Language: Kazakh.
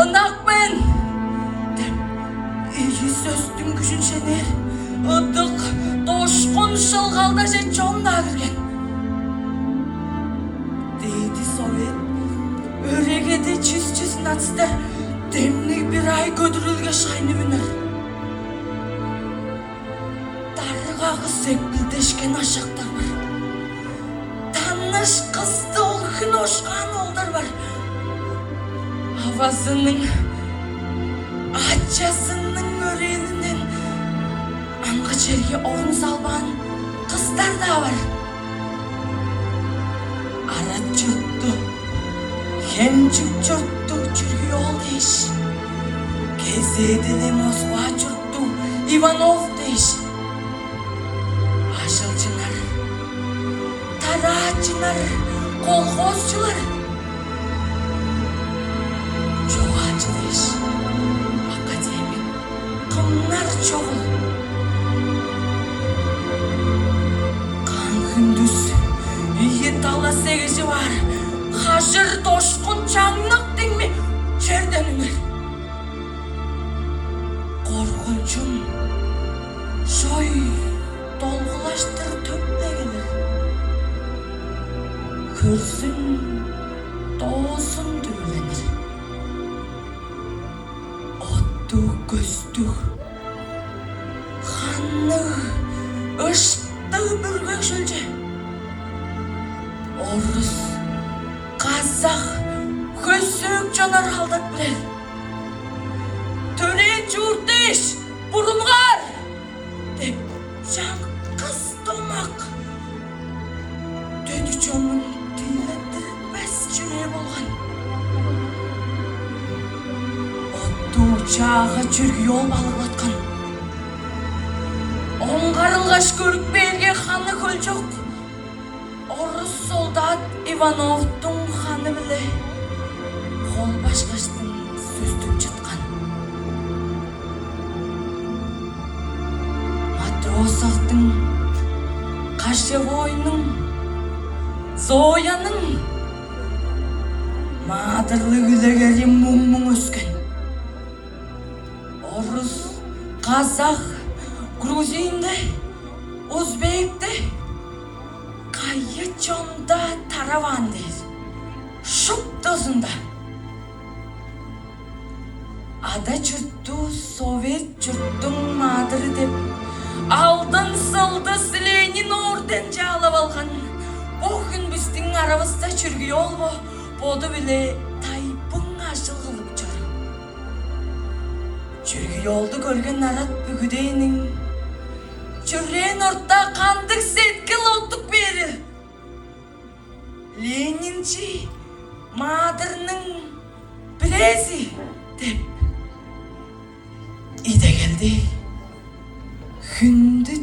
Ынақпен деп iyi сөздің күшін шенер ыдық тошқын шылғалда же чонда кірген дейді совет өрегеде чүз нацистер демнік бір ай көдірілге шайны үнір дарғағы секпілдешкен ашақтар бар таныш қызды олқын ошқан олдар бар авазының ачасының өрелінен аңғы жерге орын салған қыздар да бар арат жұртты хемчік жұртты жүргі ол дейш кезеділі Москва жұртты Иванов дейш ашылчынар тарачынар колхозчылар жоғачылыш академик кымнар чоғыл қан күндүз үйе тала сегізі бар хажыр тошқын чаңнық деңме жерден үңір қорқынчым шой толғылаштыр төпте келер көрсін тосын дүрленер көстүк ханны ышты бүргек шөлже орыс қазақ көсөк жанар алдат білер төре журтеш бұрынғар деп жаңқыз томақ төді чонның тилеттірмес жүре болған Чағы жүргі ол балығатқан оңғарылғаш көрік берге ханы көл жоқ орыс солдат Ивановтың ханы біле қол башқаштың сөздік жұтқан Матросовтың Кашевойның Зояның мадырлы күлегері мұң өскен орыс, қазақ, грузинде, өзбекте, қайы чонда тараван дейіз. Шуп дозында. Ада жұртты совет жұрттың мадыры деп, алдын сылды Ленин орден жалап алған. Бұғын біздің арабызда жүргі ол бо, боды біле тайпың ашыл қылып жүр. Жүргі yolды көрген нарат бүгідейнің жүрен ортта қандық сеткіл оттық бері Ленинчи мадырның білесі деп иде келді хүнді